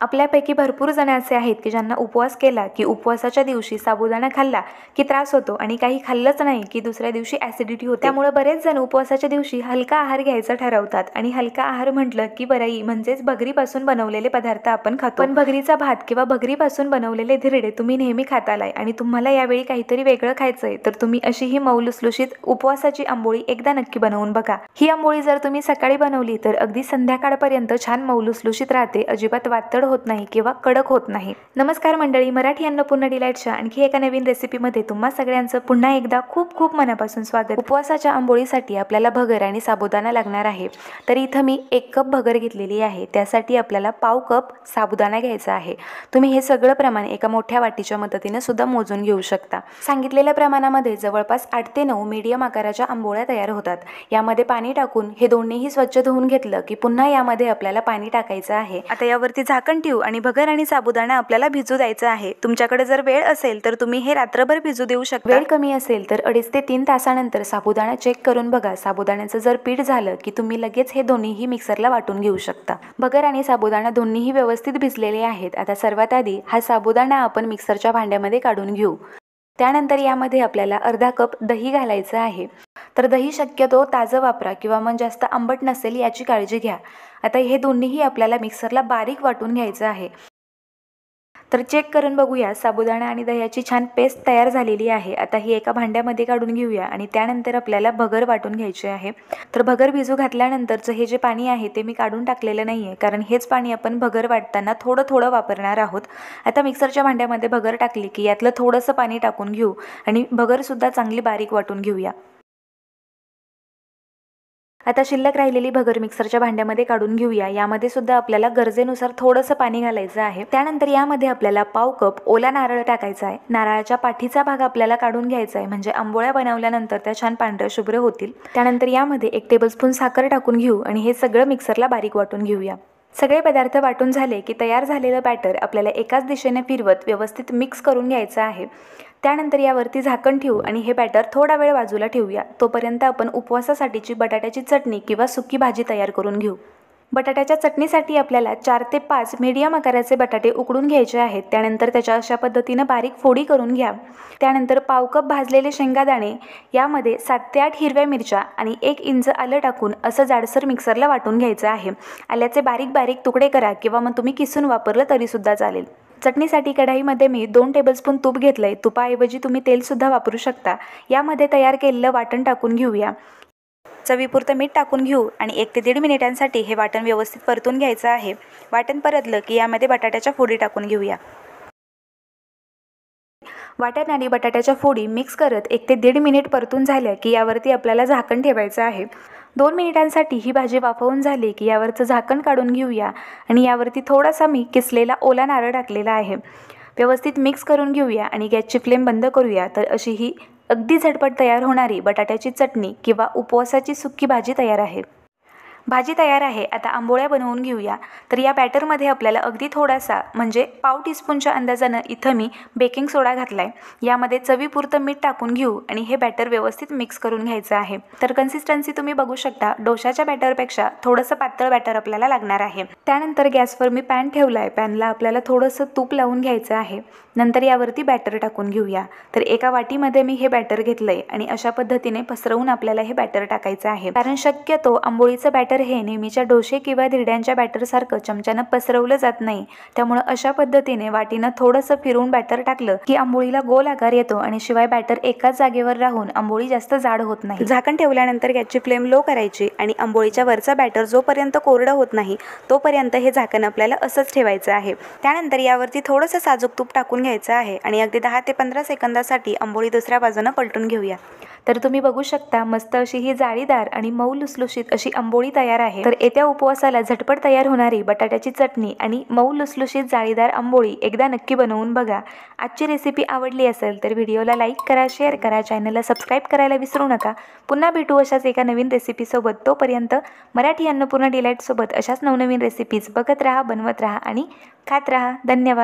आपल्यापैकी भरपूर जण असे आहेत की ज्यांना उपवास केला की उपवासाच्या दिवशी साबुदाणा खाल्ला की त्रास होतो आणि काही खाल्लंच नाही की दुसऱ्या दिवशी ॲसिडिटी होते। त्यामुळे बरेच जण उपवासाच्या दिवशी हलका आहार घ्यायचं ठरवतात आणि हलका आहार म्हटलं की बराई म्हणजेच भगरीपासून बनवलेले पदार्थ आपण खातो। पण भगरीचा भात किंवा भगरीपासून बनवलेले धिरडे तुम्ही नेहमी खातालाय आणि तुम्हाला यावेळी काहीतरी वेगळं खायचंय तर तुम्ही अशी ही मऊ लुसलुशीत उपवासाची आंबोळी एकदा नक्की बनवून बघा। ही आंबोळी जर तुम्ही सकाळी बनवली तर अगदी संध्याकाळपर्यंत छान मऊ लुसलुशीत राहते, अजिबात वातड होत नाही किंवा कडक होत नाही। नमस्कार मंडळी, मराठी अन्नपूर्णा डिलाईट्सच्या आणखी एका नवीन रेसिपीमध्ये तुम्हा सगळ्यांचं पुन्हा एकदा खूप खूप मनापासून स्वागत। उपवासाच्या आंबोळीसाठी आपल्याला भगर आणि साबुदाणा लागणार आहे। तर इथं मी 1 कप भगर घेतलेली आहे, त्यासाठी आपल्याला पाव कप साबुदाणा घ्यायचा आहे। तुम्ही हे सगळं प्रमाण एका मोठ्या वाटीच्या मदतीने सुद्धा मोजून घेऊ शकता। सांगितलेल्या प्रमाणामध्ये जवळपास 8 ते 9 मीडियम आकाराच्या आंबोळ्या तयार होतात। यामध्ये पाणी टाकून हे दोन्हीही स्वच्छ धुवून घेतलं की पुन्हा यामध्ये आपल्याला पाणी टाकायचं आहे। आता यावरती झाकण ठेवू आणि भगर आणि साबुदाणा आपल्याला भिजू द्यायचा आहे। तुमच्याकडे जर वेळ असेल तर तुम्ही हे रात्रभर भिजू देऊ शकता। वेळ कमी असेल तर 2.5 ते 3 तासानंतर साबुदाणा चेक करून बघा। साबुदाण्याचं जर पीठ झालं की तुम्ही लगेच हे दोन्हीही मिक्सरला वाटून घेऊ शकता। भगर आणि साबुदाणा दोन्हीही व्यवस्थित भिजलेले आहेत। आता सर्वात आधी हा साबुदाणा आपण मिक्सरच्या भांड्यामध्ये काढून घेऊ। त्यानंतर यामध्ये आपल्याला अर्धा कप दही घालायचं आहे। तर दही शक्यतो ताजं वापरा किंवा मग जास्त आंबट नसेल याची काळजी घ्या। आता हे दोन्हीही आपल्याला मिक्सरला बारीक वाटून घ्यायचं आहे। तर चेक करून बघूया, साबुदाणा आणि दह्याची छान पेस्ट तयार झालेली आहे। आता ही एका भांड्यामध्ये काढून घेऊया आणि त्यानंतर आपल्याला भगर वाटून घ्यायची आहे। तर भगर भिजू घातल्यानंतरचं हे जे पाणी आहे ते मी काढून टाकलेलं नाही आहे, कारण हेच पाणी आपण भगर वाटताना थोडं थोडं वापरणार आहोत। आता मिक्सरच्या भांड्यामध्ये भगर टाकली की यातलं थोडंसं पाणी टाकून घेऊ आणि भगरसुद्धा चांगली बारीक वाटून घेऊया। आता शिल्लक राहिलेली भगर मिक्सरच्या भांड्यामध्ये काढून घेऊया। यामध्ये सुद्धा आपल्याला गरजेनुसार थोडंसं पाणी घालायचं आहे। त्यानंतर यामध्ये आपल्याला पाव कप ओला नारळ टाकायचा आहे। नारळाच्या पाठीचा भाग आपल्याला काढून घ्यायचा आहे, म्हणजे आंबोळ्या बनवल्यानंतर त्या छान पांढऱ्या शुभ्र होतील। त्यानंतर यामध्ये 1 टेबलस्पून साखर टाकून घेऊ आणि हे सगळं मिक्सरला बारीक वाटून घेऊया। सगळे पदार्थ वाटून झाले की तयार झालेलं बॅटर आपल्याला एकाच दिशेने फिरवत व्यवस्थित मिक्स करून घ्यायचं आहे। त्यानंतर यावरती झाकण ठेवू आणि हे बॅटर थोडा वेळ बाजूला ठेवूया। तोपर्यंत आपण उपवासासाठीची बटाट्याची चटणी किंवा सुकी भाजी तयार करून घेऊ। बटाट्याच्या चटणीसाठी आपल्याला 4 ते 5 मीडियम आकाराचे बटाटे उकडून घ्यायचे आहेत। त्यानंतर त्याच्या अशा पद्धतीने बारीक फोडी करून घ्या। त्यानंतर पाव कप भाजलेले शेंगादाणे, यामध्ये 7 ते 8 हिरव्या मिरच्या आणि 1 इंच आलं टाकून असं जाडसर मिक्सरला वाटून घ्यायचं आहे। आल्याचे बारीक बारीक तुकडे करा किंवा मग तुम्ही किसून वापरलं तरी सुद्धा चालेल। चटणीसाठी कढाईमध्ये मी 2 टेबलस्पून तूप घेतलंय। तुपाऐवजी तुम्ही तेल सुद्धा वापरू शकता। यामध्ये तयार केलेलं वाटण टाकून घेऊया। चवीपुरतं मीठ टाकून घेऊ आणि 1 ते 1.5 मिनिटांसाठी हे वाटण व्यवस्थित परतून घ्यायचं आहे। वाटण परतलं की यामध्ये बटाट्याच्या फोडी टाकून घेऊया। वाटण आणि बटाट्याच्या फोडी मिक्स करत 1 ते 1.5 मिनिट परतून झाल्या की यावरती आपल्याला झाकण ठेवायचं आहे। 2 मिनिटांसाठी ही भाजी वाफवून झाली की यावरचं झाकण काढून घेऊया आणि यावरती थोडासा मी किसलेला ओला नारळ टाकलेला आहे। व्यवस्थित मिक्स करून घेऊया आणि गॅसची फ्लेम बंद करूया। तर अशी ही अगदी झटपट तयार होणारी बटाट्याची चटणी किंवा उपवासाची सुकी भाजी तयार आहे। भाजी तयार आहे। आता आंबोळ्या बनवून घेऊया। तर या बॅटरमध्ये आपल्याला अगदी थोडासा म्हणजे पाव टीस्पूनच्या अंदाजानं इथं मी बेकिंग सोडा घातलाय। यामध्ये चवीपुरतं मीठ टाकून घेऊ आणि हे बॅटर व्यवस्थित मिक्स करून घ्यायचं आहे। तर कन्सिस्टन्सी तुम्ही बघू शकता, डोशाच्या बॅटरपेक्षा थोडंसं पातळ बॅटर आपल्याला लागणार आहे। त्यानंतर गॅसवर मी पॅन ठेवलाय। पॅनला आपल्याला थोडंसं तूप लावून घ्यायचं आहे। नंतर यावरती बॅटर टाकून घेऊया। तर एका वाटीमध्ये मी हे बॅटर घेतलंय आणि अशा पद्धतीने पसरवून आपल्याला हे बॅटर टाकायचं आहे, कारण शक्यतो आंबोळीचं बॅटर हे नेहमीच्या डोसे किंवा धिरड्यांच्या बॅटरसारखं चमच्यानं पसरवलं जात नाही। त्यामुळे अशा पद्धतीने वाटीनं थोडंसं फिरवून बॅटर टाकलं की आंबोळीला गोल आकार येतो आणि शिवाय बॅटर एकाच जागेवर राहून आंबोळी जास्त जाड होत नाही। झाकण ठेवल्यानंतर गॅसची फ्लेम लो करायची आणि आंबोळीच्या वरचा बॅटर जोपर्यंत कोरडं होत नाही तोपर्यंत हे झाकण आपल्याला असंच ठेवायचं आहे। त्यानंतर यावरती थोडंसं साजूक तूप टाकून घ्यायचं आहे आणि अगदी 10 ते 15 सेकंदासाठी आंबोळी दुसऱ्या बाजूनं पलटून घेऊया। तर तुम्ही बघू शकता, मस्त अशी ही जाळीदार आणि मऊ लुसलुशीत अशी आंबोळी तयार आहे। तर येत्या उपवासाला झटपट तयार होणारी बटाट्याची चटणी आणि मऊ लुसलुशीत जाळीदार आंबोळी एकदा नक्की बनवून बघा। आजची रेसिपी आवडली असेल तर व्हिडिओला लाईक करा, शेअर करा, चॅनलला सबस्क्राईब करायला विसरू नका। पुन्हा भेटू अशाच एका नवीन रेसिपीसोबत। तोपर्यंत मराठी अन्नपूर्णा डिलाईट्ससोबत अशाच नवनवीन रेसिपीज बघत राहा, बनवत राहा आणि खात राहा। धन्यवाद।